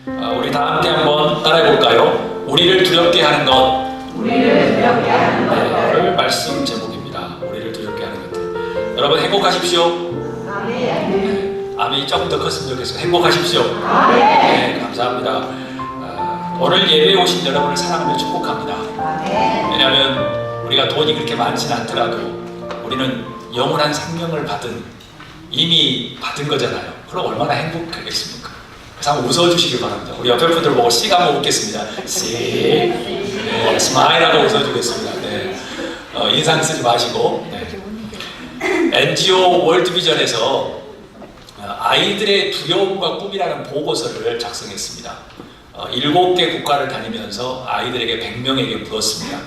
우리 다 함께 한번 따라해 볼까요? 우리를 두렵게 하는 것. 우리를 두렵게 하는 것들. 오늘 말씀 제목입니다. 우리를 두렵게 하는 것들. 여러분 행복하십시오. 아멘. 아멘이 조금 더 컸으면 좋겠어요. 행복하십시오. 아멘. 네, 감사합니다. 오늘 예배에 오신 여러분을 사랑하며 축복합니다. 아멘. 왜냐하면 우리가 돈이 그렇게 많지는 않더라도 우리는 영원한 생명을 이미 받은 거잖아요. 그럼 얼마나 행복하겠습니까? 그래서 한번 웃어주시길 바랍니다. 우리 옆에 분들 보고 씩 한번 웃겠습니다. 씩. 네, 스마일하고 웃어주겠습니다. 네. 인상 쓰지 마시고. 네. NGO 월드비전에서 아이들의 두려움과 꿈이라는 보고서를 작성했습니다. 7개 국가를 다니면서 아이들에게 100명에게 물었습니다.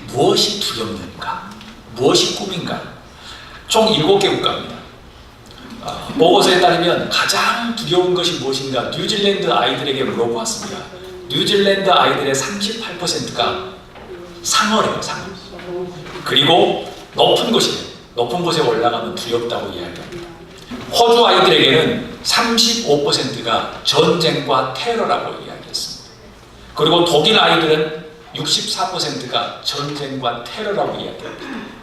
무엇이 두렵는가? 무엇이 꿈인가? 총 7개 국가입니다. 보고서에 따르면 가장 두려운 것이 무엇인가? 뉴질랜드 아이들에게 물어보았습니다. 뉴질랜드 아이들의 38%가 상어래요, 상어. 그리고 높은 곳에 올라가면 두렵다고 이야기합니다. 호주 아이들에게는 35%가 전쟁과 테러라고 이야기했습니다. 그리고 독일 아이들은 64%가 전쟁과 테러라고 이야기합니다.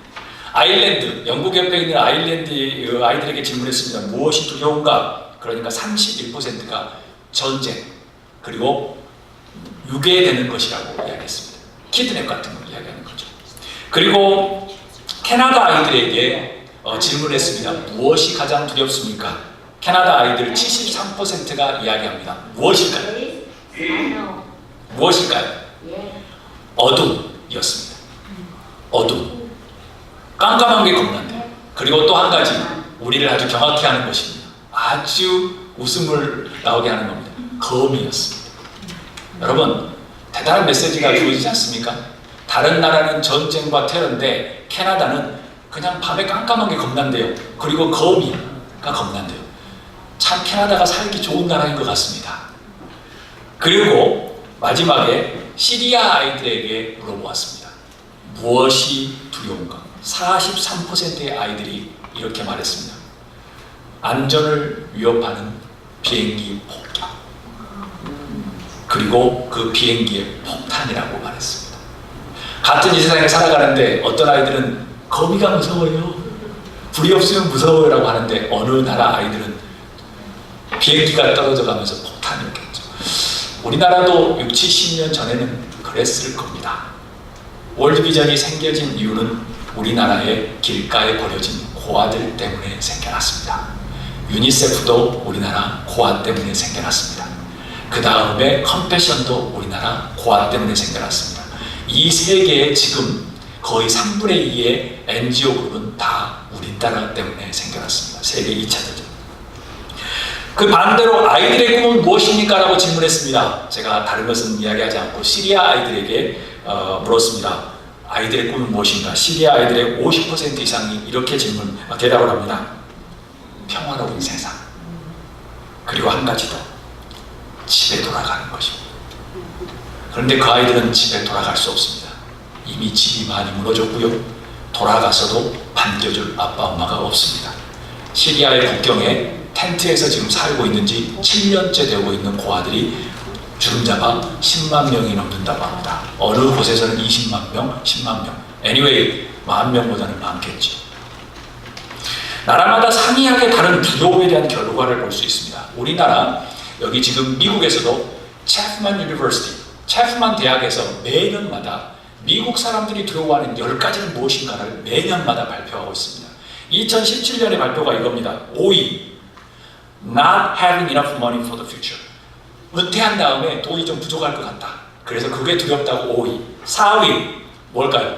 아일랜드, 영국 옆에 있는 아일랜드 아이들에게 질문했습니다. 무엇이 두려운가? 그러니까 31%가 전쟁, 그리고 유괴되는 것이라고 이야기했습니다. 키드냅 같은 걸 이야기하는 거죠. 그리고 캐나다 아이들에게 질문했습니다. 무엇이 가장 두렵습니까? 캐나다 아이들 73%가 이야기합니다. 무엇일까요? 무엇일까요? 어둠이었습니다. 어둠. 깜깜한 게 겁난데. 그리고 또 한 가지 우리를 아주 경악해 하는 것입니다. 아주 웃음을 나오게 하는 겁니다. 거미였습니다. 여러분, 대단한 메시지가 주어지지 않습니까? 다른 나라는 전쟁과 테러인데 캐나다는 그냥 밤에 깜깜한 게 겁난대요. 그리고 거미가 겁난대요. 참 캐나다가 살기 좋은 나라인 것 같습니다. 그리고 마지막에 시리아 아이들에게 물어보았습니다. 무엇이 두려운가? 43%의 아이들이 이렇게 말했습니다. 안전을 위협하는 비행기 폭격, 그리고 그 비행기의 폭탄이라고 말했습니다. 같은 이 세상에 살아가는데 어떤 아이들은 거미가 무서워요, 불이 없으면 무서워요 라고 하는데 어느 나라 아이들은 비행기가 떨어져 가면서 폭탄이었겠죠. 우리나라도 60, 70년 전에는 그랬을 겁니다. 월드비전이 생겨진 이유는 우리나라의 길가에 버려진 고아들 때문에 생겨났습니다. 유니세프도 우리나라 고아 때문에 생겨났습니다. 그 다음에 컴패션도 우리나라 고아 때문에 생겨났습니다. 이 세 개의 지금 거의 3분의 2의 NGO 그룹은 다 우리나라 때문에 생겨났습니다. 세계 2차대전. 그 반대로 아이들의 꿈은 무엇입니까? 라고 질문했습니다. 제가 다른 것은 이야기하지 않고 시리아 아이들에게 물었습니다. 아이들의 꿈은 무엇인가? 시리아 아이들의 50% 이상이 이렇게 대답을 합니다. 평화로운 세상. 그리고 한 가지 더. 집에 돌아가는 것입니다. 그런데 그 아이들은 집에 돌아갈 수 없습니다. 이미 집이 많이 무너졌고요. 돌아가서도 반겨줄 아빠 엄마가 없습니다. 시리아의 국경에 텐트에서 지금 살고 있는지 7년째 되고 있는 고아들이 주름 잡아 10만 명이 넘는다고 합니다. 어느 곳에서는 20만 명, 10만 명. anyway, 10,000명보다는 많겠죠. 나라마다 상이하게 다른 두려움에 대한 결과를 볼 수 있습니다. 우리나라, 여기 지금 미국에서도 체프만 유니버시티, 체프만 대학에서 매년마다 미국 사람들이 두려워하는 10가지는 무엇인가를 매년마다 발표하고 있습니다. 2017년에 발표가 이겁니다. 5위, not having enough money for the future. 은퇴한 다음에 돈이 좀 부족할 것 같다. 그래서 그게 두렵다고 5위. 4위, 뭘까요?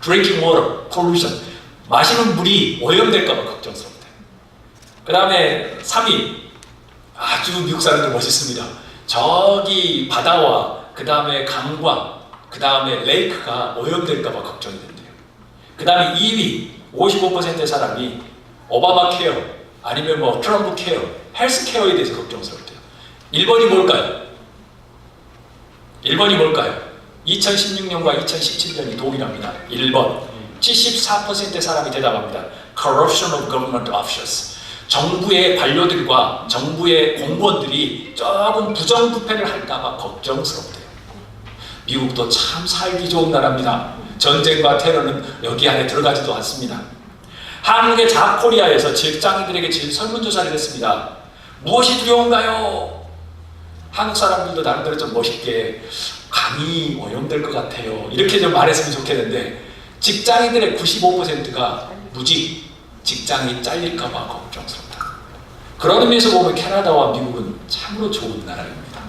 Drinking water, pollution. 마시는 물이 오염될까 봐 걱정스럽다. 그 다음에 3위, 아주 미국 사람들 멋있습니다. 저기 바다와 그 다음에 강과 그 다음에 레이크가 오염될까 봐 걱정이 된대요. 그 다음에 2위, 55%의 사람이 오바마 케어 아니면 뭐 트럼프 케어, 헬스 케어에 대해서 걱정스럽대요. 1번이 뭘까요? 1번이 뭘까요? 2016년과 2017년이 동일합니다. 1번 74%의 사람이 대답합니다. Corruption of government officials. 정부의 관료들과 정부의 공무원들이 조금 부정부패를 할까봐 걱정스럽대요. 미국도 참 살기 좋은 나라입니다. 전쟁과 테러는 여기 안에 들어가지도 않습니다. 한국의 자코리아에서 직장인들에게 설문조사를 했습니다. 무엇이 두려운가요? 한국 사람들도 나름대로 좀 멋있게 감이 오염될 것 같아요. 이렇게 좀 말했으면 좋겠는데 직장인들의 95%가 무직, 직장이 잘릴까봐 걱정스럽다. 그런 의미에서 보면 캐나다와 미국은 참으로 좋은 나라입니다.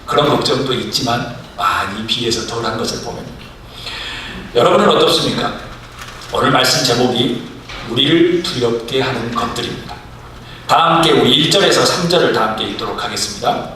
그런 걱정도 있지만 많이 비해서 덜한 것을 보면 여러분은 어떻습니까? 오늘 말씀 제목이 우리를 두렵게 하는 것들입니다. 다 함께 우리 1절에서 3절을 다 함께 읽도록 하겠습니다.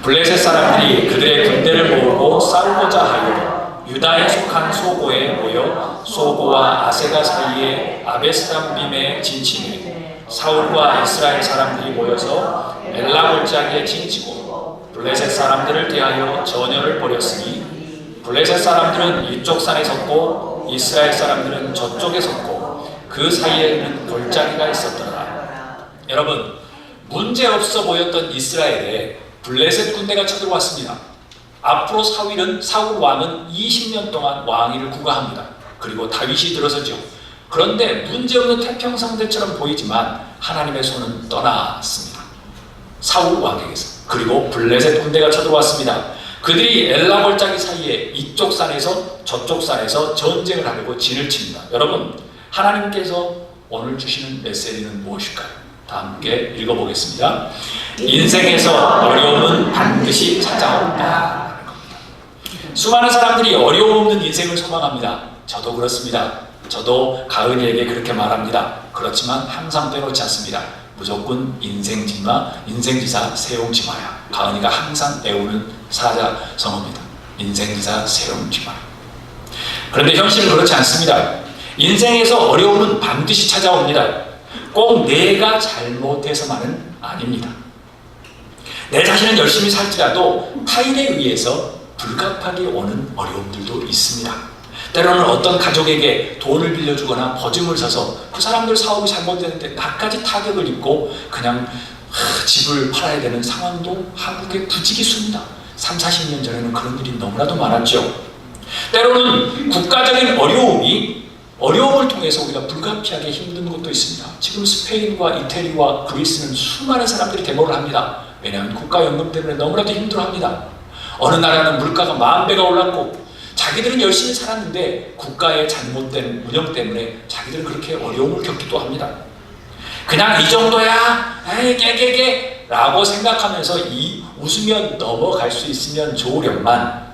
블레셋 사람들이 그들의 군대를 모으고 싸우고자 하여 유다에 속한 소고에 모여 소고와 아세가 사이에 아베스담빔에 진치니 사울과 이스라엘 사람들이 모여서 엘라 골짜기에 진치고 블레셋 사람들을 대하여 전열을 벌였으니 블레셋 사람들은 이쪽 산에 섰고 이스라엘 사람들은 저쪽에 섰고 그 사이에는 골짜기가 있었더라. 여러분, 문제없어 보였던 이스라엘에 블레셋 군대가 쳐들어왔습니다. 앞으로 사울 왕은 20년 동안 왕위를 구가합니다. 그리고 다윗이 들어서죠. 그런데 문제없는 태평성대처럼 보이지만 하나님의 손은 떠났습니다. 사울 왕에게서. 그리고 블레셋 군대가 쳐들어왔습니다. 그들이 엘라 골짜기 사이에 이쪽 산에서 저쪽 산에서 전쟁을 하려고 진을 칩니다. 여러분, 하나님께서 오늘 주시는 메시지는 무엇일까요? 다 함께 읽어보겠습니다. 인생에서 어려움은 반드시 찾아온다. 수많은 사람들이 어려움 없는 인생을 소망합니다. 저도 그렇습니다. 저도 가은이에게 그렇게 말합니다. 그렇지만 항상 빼놓지 않습니다. 무조건 인생지사 세용지마야. 가은이가 항상 배우는 사자성어입니다. 인생지사 세용지마야. 그런데 현실은 그렇지 않습니다. 인생에서 어려움은 반드시 찾아옵니다. 꼭 내가 잘못해서만은 아닙니다. 내 자신은 열심히 살지라도 타인에 의해서 불가피하게 오는 어려움들도 있습니다. 때로는 어떤 가족에게 돈을 빌려주거나 버증을 서서 그 사람들 사업이 잘못되는데 나까지 타격을 입고 그냥 집을 팔아야 되는 상황도 한국의 부지기수입니다. 3, 40년 전에는 그런 일이 너무나도 많았죠. 때로는 국가적인 어려움을 통해서 우리가 불가피하게 힘든 것도 있습니다. 지금 스페인과 이태리와 그리스는 수많은 사람들이 데모를 합니다. 왜냐하면 국가연금 때문에 너무나도 힘들어합니다. 어느 나라는 물가가 10,000배가 올랐고 자기들은 열심히 살았는데 국가의 잘못된 운영 때문에 자기들은 그렇게 어려움을 겪기도 합니다. 그냥 이 정도야, 에이 깨깨깨 라고 생각하면서 웃으며 넘어갈 수 있으면 좋으련만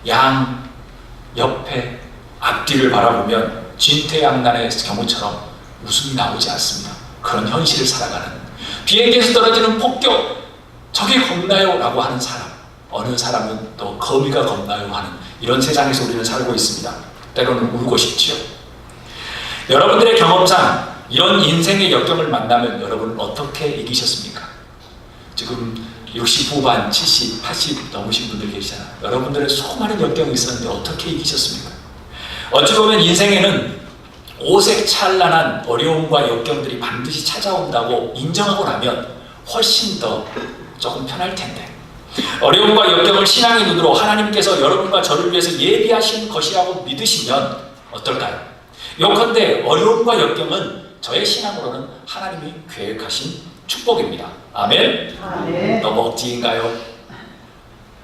양 옆에 앞뒤를 바라보면 진퇴양난의 경우처럼 웃음이 나오지 않습니다. 그런 현실을 살아가는, 비행기에서 떨어지는 폭격, 저게 겁나요? 라고 하는 사람, 어느 사람은 또 거미가 겁나요? 하는 이런 세상에서 우리는 살고 있습니다. 때로는 울고 싶지요. 여러분들의 경험상 이런 인생의 역경을 만나면 여러분은 어떻게 이기셨습니까? 지금 60 후반, 70, 80 넘으신 분들 계시잖아요. 여러분들의 수많은 역경이 있었는데 어떻게 이기셨습니까? 어찌 보면 인생에는 오색찬란한 어려움과 역경들이 반드시 찾아온다고 인정하고 나면 훨씬 더 조금 편할 텐데, 어려움과 역경을 신앙의 눈으로 하나님께서 여러분과 저를 위해서 예비하신 것이라고 믿으시면 어떨까요? 요컨대 어려움과 역경은 저의 신앙으로는 하나님이 계획하신 축복입니다. 아멘? 아멘. 너무 억지인가요?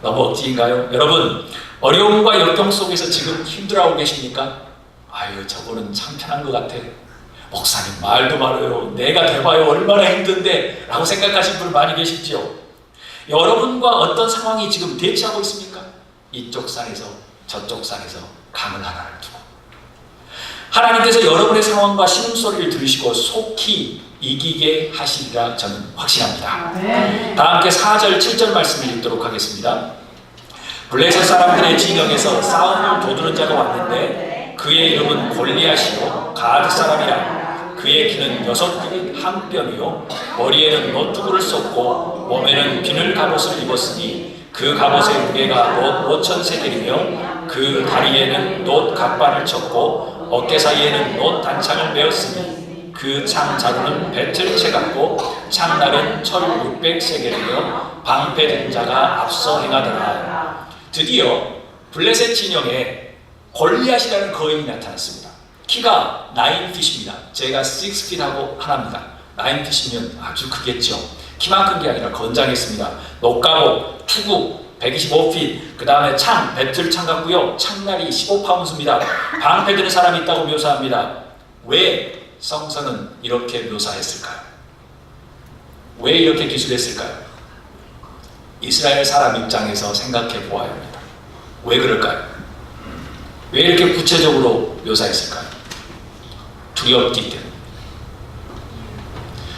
너무 억지인가요? 여러분, 어려움과 역경 속에서 지금 힘들어하고 계십니까? 아유, 저거는 참 편한 것 같아. 목사님 말도 말아요. 내가 돼봐요. 얼마나 힘든데 라고 생각하신 분 많이 계시죠? 여러분과 어떤 상황이 지금 대치하고 있습니까? 이쪽 산에서 저쪽 산에서 강을 하나를 두고 하나님께서 여러분의 상황과 신음소리를 들으시고 속히 이기게 하시리라 저는 확신합니다. 아멘. 다 함께 4절 7절 말씀을 읽도록 하겠습니다. 블레셋 사람들의 진영에서 싸움을 도두는 자가 왔는데 그의 이름은 골리앗이요 가드 사람이라. 그의 키는 6규빗 한 뼘이요 머리에는 노투구를 썼고 몸에는 비늘 갑옷을 입었으니 그 갑옷의 무게가 놋 5천 세겔이며 그 다리에는 놋 갑반을 쳤고 어깨 사이에는 놋 단창을 메었으니 그 창 자루는 배틀채 같고 창날은 철 600세겔이며 방패든 자가 앞서 행하더라. 드디어 블레셋 진영에 골리앗이라는 거인이 나타났습니다. 키가 9핏입니다. 제가 6핏하고 하나입니다. 9핏이면 아주 크겠죠. 키만 큰 게 아니라 건장했습니다. 녹가복, 투구 125핏, 그 다음에 창, 배틀 창 같고요. 창날이 15파운드입니다. 방패 드는 사람이 있다고 묘사합니다. 왜 성서는 이렇게 묘사했을까요? 왜 이렇게 기술했을까요? 이스라엘 사람 입장에서 생각해 보아야 합니다. 왜 그럴까요? 왜 이렇게 구체적으로 묘사했을까요? 두렵기 때문에.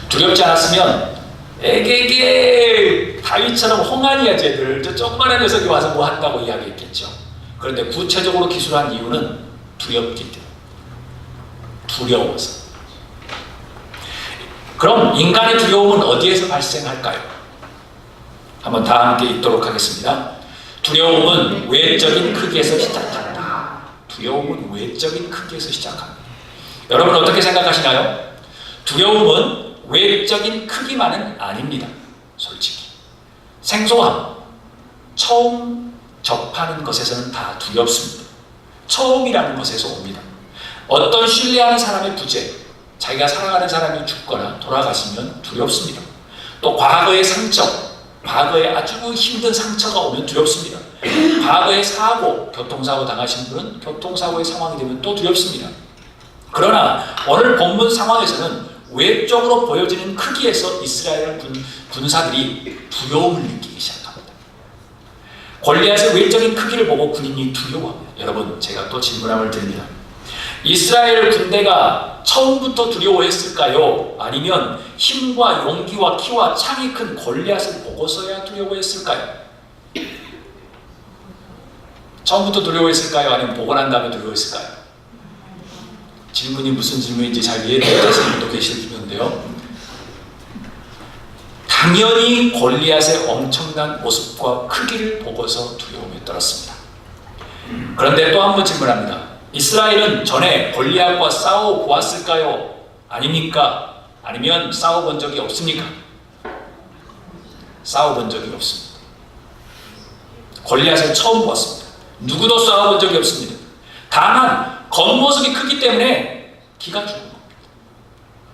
두렵지 않았으면 에게게 다윗처럼 홍한이야 쟤들 저 조그만한 녀석이 와서 뭐 한다고 이야기했겠죠. 그런데 구체적으로 기술한 이유는 두렵기 때문에. 두려워서. 그럼 인간의 두려움은 어디에서 발생할까요? 한번 다 함께 읽도록 하겠습니다. 두려움은 외적인 크기에서 시작한다. 두려움은 외적인 크기에서 시작합니다. 여러분 어떻게 생각하시나요? 두려움은 외적인 크기만은 아닙니다. 솔직히 생소함, 처음 접하는 것에서는 다 두렵습니다. 처음이라는 것에서 옵니다. 어떤 신뢰하는 사람의 부재, 자기가 사랑하는 사람이 죽거나 돌아가시면 두렵습니다. 또 과거의 상처, 과거에 아주 힘든 상처가 오면 두렵습니다. 과거의 사고, 교통사고 당하신 분은 교통사고의 상황이 되면 또 두렵습니다. 그러나 오늘 본문 상황에서는 외적으로 보여지는 크기에서 이스라엘 군사들이 두려움을 느끼기 시작합니다. 골리앗의 외적인 크기를 보고 군인이 두려워합니다. 여러분 제가 또 질문함을 드립니다. 이스라엘 군대가 처음부터 두려워했을까요? 아니면 힘과 용기와 키와 창이 큰 골리앗을 보고서야 두려워했을까요? 처음부터 두려워했을까요? 아니면 보고 난 다음에 두려워했을까요? 질문이 무슨 질문인지 잘 이해되지 않으시는 분도 계시는데요. 당연히 골리앗의 엄청난 모습과 크기를 보고서 두려움에 떨었습니다. 그런데 또 한 번 질문합니다. 이스라엘은 전에 골리앗과 싸워 보았을까요? 아닙니까? 아니면 싸워 본 적이 없습니까? 싸워 본 적이 없습니다. 골리앗을 처음 보았습니다. 누구도 싸워 본 적이 없습니다. 다만 겉모습이 크기 때문에 기가 죽은 겁니다.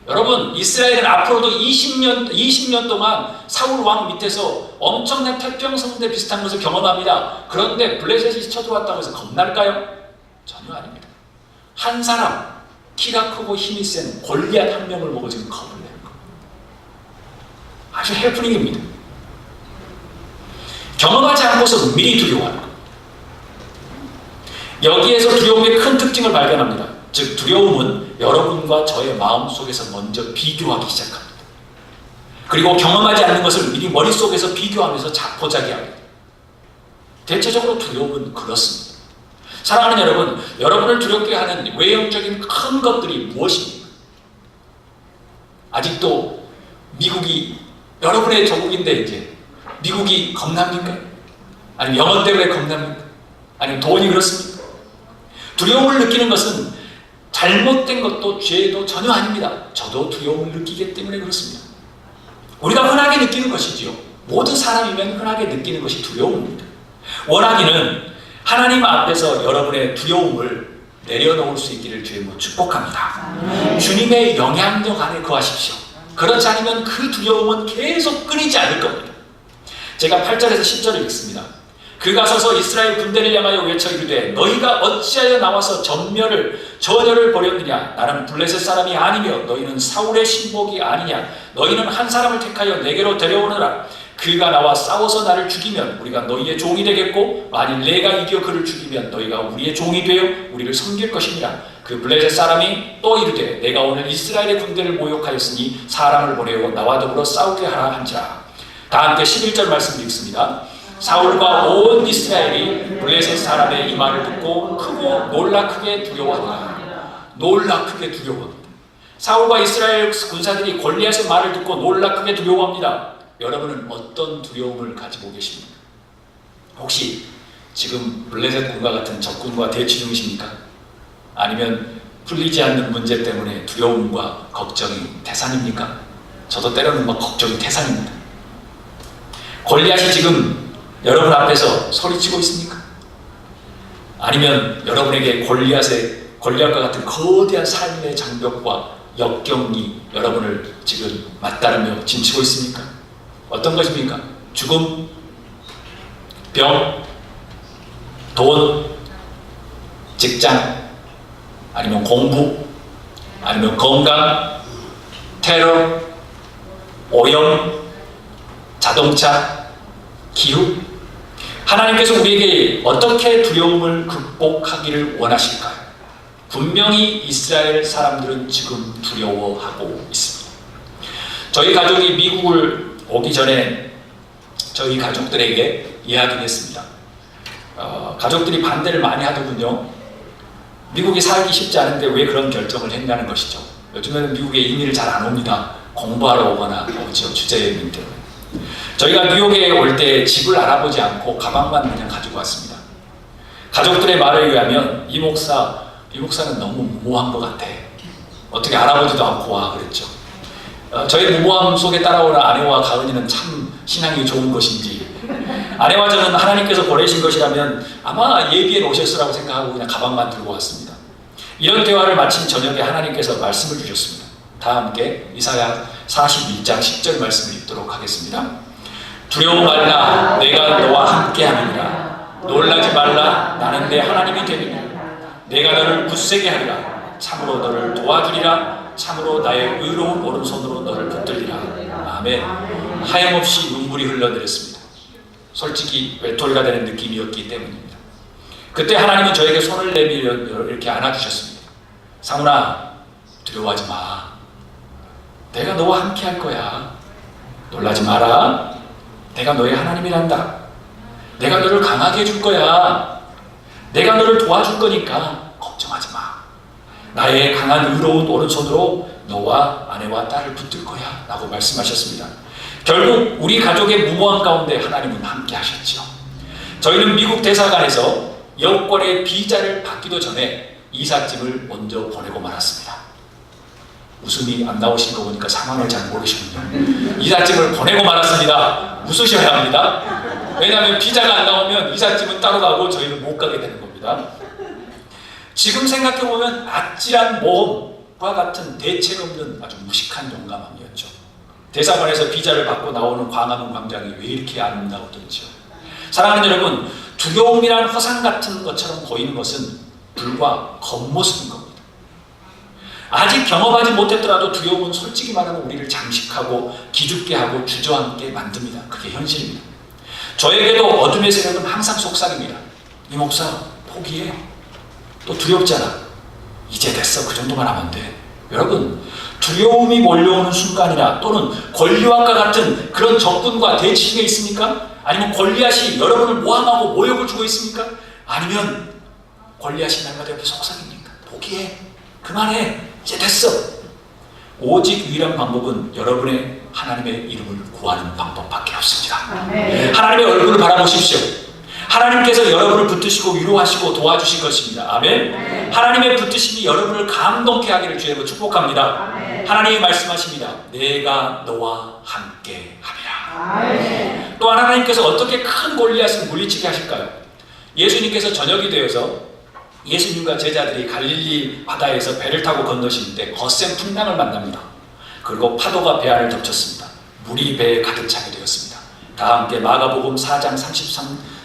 여러분 이스라엘은 앞으로도 20년 동안 사울 왕 밑에서 엄청난 태평성대 비슷한 것을 경험합니다. 그런데 블레셋이 쳐들어왔다고 해서 겁날까요? 전혀 아닙니다. 한 사람 키가 크고 힘이 센 골리앗 한 명을 보고 지금 겁을 내는 겁니다. 아주 해프닝입니다. 경험하지 않고서 미리 두려워하는 겁니다. 여기에서 두려움의 큰 특징을 발견합니다. 즉 두려움은 여러분과 저의 마음속에서 먼저 비교하기 시작합니다. 그리고 경험하지 않는 것을 미리 머릿속에서 비교하면서 자포자기합니다. 대체적으로 두려움은 그렇습니다. 사랑하는 여러분, 여러분을 두렵게 하는 외형적인 큰 것들이 무엇입니까? 아직도 미국이 여러분의 조국인데 이제 미국이 겁납니까? 아니면 영어 때문에 겁납니까? 아니면 돈이 그렇습니까? 두려움을 느끼는 것은 잘못된 것도 죄도 전혀 아닙니다. 저도 두려움을 느끼기 때문에 그렇습니다. 우리가 흔하게 느끼는 것이지요. 모든 사람이면 흔하게 느끼는 것이 두려움입니다. 원하기는 하나님 앞에서 여러분의 두려움을 내려놓을 수 있기를 주님으로 축복합니다. 주님의 영향력 안에 거하십시오. 그렇지 않으면 그 두려움은 계속 끊이지 않을 겁니다. 제가 8절에서 10절을 읽습니다. 그가 서서 이스라엘 군대를 향하여 외쳐 이르되 너희가 어찌하여 나와서 전열을 벌였느냐? 나는 블레셋 사람이 아니며 너희는 사울의 신복이 아니냐? 너희는 한 사람을 택하여 내게로 데려오너라. 그가 나와 싸워서 나를 죽이면 우리가 너희의 종이 되겠고 만일 내가 이겨 그를 죽이면 너희가 우리의 종이 되어 우리를 섬길 것이니라. 그 블레셋 사람이 또 이르되 내가 오늘 이스라엘의 군대를 모욕하였으니 사람을 보내어 나와 더불어 싸우게 하라 한지라. 다 함께 11절 말씀 읽습니다. 사울과 온 이스라엘이 블레셋 사람의 이 말을 듣고 크고 놀라 크게 두려워하니라. 놀라 크게 두려워합니다. 사울과 이스라엘 군사들이 골리앗의 말을 듣고 놀라 크게 두려워합니다. 여러분은 어떤 두려움을 가지고 계십니까? 혹시 지금 블레셋 군과 같은 적군과 대치 중이십니까? 아니면 풀리지 않는 문제 때문에 두려움과 걱정이 태산입니까? 저도 때로는 막 걱정이 태산입니다. 골리앗이 지금 여러분 앞에서 소리치고 있습니까? 아니면 여러분에게 골리앗과 같은 거대한 삶의 장벽과 역경이 여러분을 지금 맞다르며 진치고 있습니까? 어떤 것입니까? 죽음, 병, 돈, 직장, 아니면 공부, 아니면 건강, 테러, 오염, 자동차, 기후. 하나님께서 우리에게 어떻게 두려움을 극복하기를 원하실까요? 분명히 이스라엘 사람들은 지금 두려워하고 있습니다. 저희 가족이 미국을 오기 전에 저희 가족들에게 이야기했습니다. 가족들이 반대를 많이 하더군요. 미국에 살기 쉽지 않은데 왜 그런 결정을 했냐는 것이죠. 요즘에는 미국에 이민을 잘 안 옵니다. 공부하러 오거나 오죠. 주재민 때문에. 저희가 뉴욕에 올 때 집을 알아보지 않고 가방만 그냥 가지고 왔습니다. 가족들의 말에 의하면 이 목사는 너무 무모한 것 같아. 어떻게 알아보지도 않고 와 그랬죠. 저희 무모함 속에 따라오는 아내와 가은이는 참 신앙이 좋은 것인지, 아내와 저는 하나님께서 보내신 것이라면 아마 예비해 놓으셨으라고 생각하고 그냥 가방만 들고 왔습니다. 이런 대화를 마친 저녁에 하나님께서 말씀을 주셨습니다. 다 함께 이사야 41장 10절 말씀을 읽도록 하겠습니다. 두려워 말라, 내가 너와 함께 함이니라. 놀라지 말라, 나는 내 하나님이 되느니라. 내가 너를 굳세게 하리라. 참으로 너를 도와주리라. 참으로 나의 의로운 오른손으로 너를 붙들리라. 아멘. 하염없이 눈물이 흘러내렸습니다. 솔직히 외톨이가 되는 느낌이었기 때문입니다. 그때 하나님은 저에게 손을 내밀어 이렇게 안아주셨습니다. 상훈아, 두려워하지 마. 내가 너와 함께 할 거야. 놀라지 마라. 내가 너의 하나님이란다. 내가 너를 강하게 해줄 거야. 내가 너를 도와줄 거니까 걱정하지 마. 나의 강한 의로운 오른손으로 너와 아내와 딸을 붙들 거야 라고 말씀하셨습니다. 결국 우리 가족의 무모함 가운데 하나님은 함께 하셨죠. 저희는 미국 대사관에서 여권의 비자를 받기도 전에 이삿짐을 먼저 보내고 말았습니다. 웃음이 안 나오신 거 보니까 상황을 잘 모르시군요. 이삿짐을 보내고 말았습니다. 웃으셔야 합니다. 왜냐하면 비자가 안 나오면 이삿짐은 따로 가고 저희는 못 가게 되는 겁니다. 지금 생각해보면 아찔한 모험과 같은 대책 없는 아주 무식한 용감함이었죠. 대사관에서 비자를 받고 나오는 광화문 광장이 왜 이렇게 아름다웠던지요. 사랑하는 여러분, 두려움이란 허상 같은 것처럼 보이는 것은 불과 겉모습인 겁니다. 아직 경험하지 못했더라도 두려움은 솔직히 말하면 우리를 잠식하고 기죽게 하고 주저앉게 만듭니다. 그게 현실입니다. 저에게도 어둠의 세력은 항상 속삭입니다. 이 목사 포기해. 또 두렵잖아. 이제 됐어. 그 정도만 하면 돼. 여러분, 두려움이 몰려오는 순간이나 또는 골리앗과 같은 그런 적군과 대치중에 있습니까? 아니면 골리앗이 여러분을 모함하고 모욕을 주고 있습니까? 아니면 골리앗이 날마다 옆에 속삭입니까? 포기해. 그만해. 이제 됐어. 오직 유일한 방법은 여러분의 하나님의 이름을 구하는 방법밖에 없습니다. 하나님의 얼굴을 바라보십시오. 하나님께서 여러분을 붙드시고 위로하시고 도와주실 것입니다. 아멘. 하나님의 붙드심이 여러분을 감동케 하기를 주님으로 축복합니다. 하나님이 말씀하십니다. 내가 너와 함께 함이라. 또한 하나님께서 어떻게 큰 골리앗을 물리치게 하실까요? 예수님께서 저녁이 되어서 예수님과 제자들이 갈릴리 바다에서 배를 타고 건너시는데 거센 풍랑을 만납니다. 그리고 파도가 배 안을 덮쳤습니다. 물이 배에 가득 차게 되었습니다. 다 함께 마가복음 4장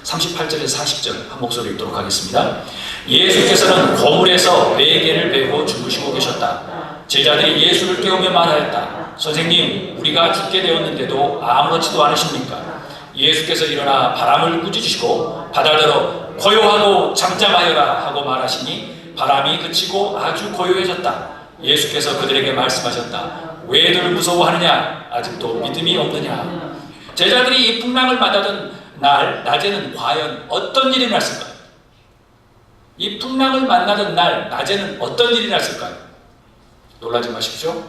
38절에서 40절 한 목소리 읽도록 하겠습니다. 예수께서는 고물에서 베개를 베고 주무시고 계셨다. 제자들이 예수를 깨우며 말하였다. 선생님, 우리가 죽게 되었는데도 아무렇지도 않으십니까? 예수께서 일어나 바람을 꾸짖으시고 바다더러 고요하고 잠잠하여라 하고 말하시니 바람이 그치고 아주 고요해졌다. 예수께서 그들에게 말씀하셨다. 왜들 무서워하느냐? 아직도 믿음이 없느냐? 제자들이 이 풍랑을 맞았던 날 낮에는 과연 어떤 일이 났을까요? 이 풍랑을 만나던 날 낮에는 어떤 일이 났을까요? 놀라지 마십시오.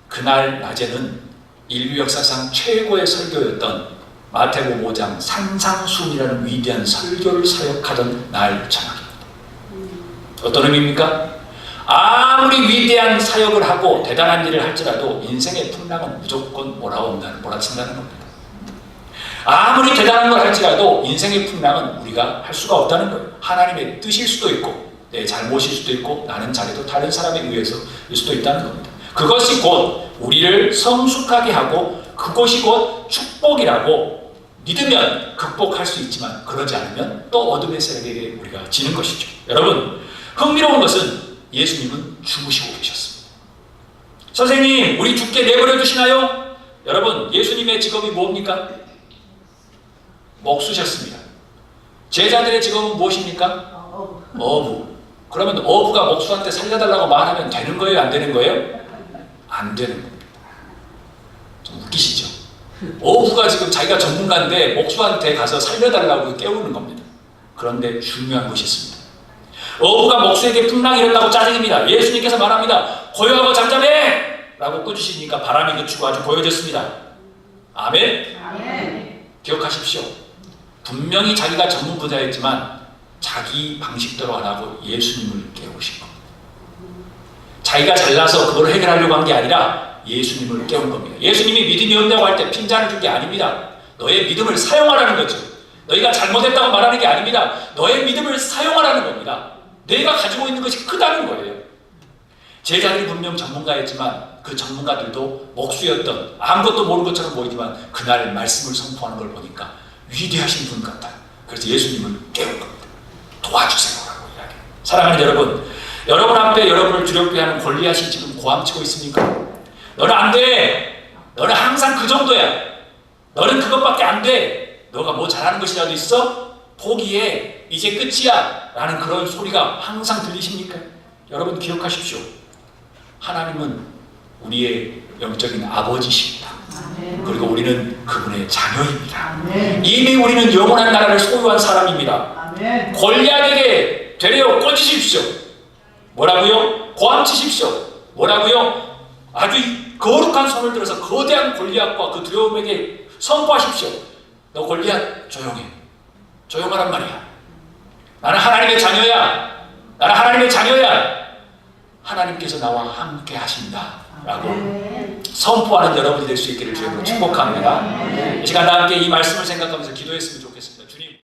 그날 낮에는 인류 역사상 최고의 설교였던 마태복음 5장 산상수훈이라는 위대한 설교를 사역하던 날 저녁입니다. 어떤 의미입니까? 아무리 위대한 사역을 하고 대단한 일을 할지라도 인생의 풍랑은 무조건 몰아친다는 겁니다. 아무리 대단한 걸 할지라도 인생의 풍랑은 우리가 할 수가 없다는 거예요. 하나님의 뜻일 수도 있고 내 잘못일 수도 있고 나는 잘해도 다른 사람에 의해서일 수도 있다는 겁니다. 그것이 곧 우리를 성숙하게 하고 그것이 곧 축복이라고 믿으면 극복할 수 있지만 그러지 않으면 또 어둠의 세력에게 우리가 지는 것이죠. 여러분, 흥미로운 것은 예수님은 죽으시고 계셨습니다. 선생님, 우리 죽게 내버려 두시나요? 여러분, 예수님의 직업이 뭡니까? 목수셨습니다. 제자들의 직업은 무엇입니까? 어부. 그러면 어부가 목수한테 살려달라고 말하면 되는 거예요? 안 되는 거예요? 안 되는 겁니다. 좀 웃기시죠? 어부가 지금 자기가 전문가인데 목수한테 가서 살려달라고 깨우는 겁니다. 그런데 중요한 것이 있습니다. 어부가 목수에게 풍랑이 일었다고 짜증입니다. 예수님께서 말합니다. 고요하고 잠잠해! 라고 꺼주시니까 바람이 그치고 아주 고요해졌습니다. 아멘? 아멘. 기억하십시오. 분명히 자기가 전문 분야였지만 자기 방식대로 안 하고 예수님을 깨우신 겁니다. 자기가 잘나서 그걸 해결하려고 한 게 아니라 예수님을 깨운 겁니다. 예수님이 믿음이 없냐고 할 때 핀잔을 준 게 아닙니다. 너의 믿음을 사용하라는 거죠. 너희가 잘못했다고 말하는 게 아닙니다. 너의 믿음을 사용하라는 겁니다. 내가 가지고 있는 것이 크다는 거예요. 제자들이 분명 전문가였지만 그 전문가들도 목수였던 아무것도 모르는 것처럼 보이지만 그날 말씀을 선포하는 걸 보니까 위대하신 분 같다. 그래서 예수님을 깨운 겁니다. 도와주세요라고 이야기해요. 사랑하는 여러분, 여러분 앞에 여러분을 두렵게 하는 골리앗이 지금 고함치고 있습니까? 너는 안 돼. 너는 항상 그 정도야. 너는 그것밖에 안 돼. 너가 뭐 잘하는 것이라도 있어? 포기해. 이제 끝이야. 라는 그런 소리가 항상 들리십니까? 여러분 기억하십시오. 하나님은 우리의 영적인 아버지십니다. 그리고 우리는 그분의 자녀입니다. 이미 우리는 영원한 나라를 소유한 사람입니다. 골리앗에게 되려 꽂으십시오. 뭐라고요? 고함치십시오. 뭐라고요? 아주 거룩한 손을 들어서 거대한 골리앗과 그 두려움에게 선포하십시오. 너 골리앗 조용해. 조용하란 말이야. 나는 하나님의 자녀야. 나는 하나님의 자녀야. 하나님께서 나와 함께 하신다 라고 선포하는 여러분이 될 수 있기를 주님으로 축복합니다. 이 시간 다 함께 이 말씀을 생각하면서 기도했으면 좋겠습니다.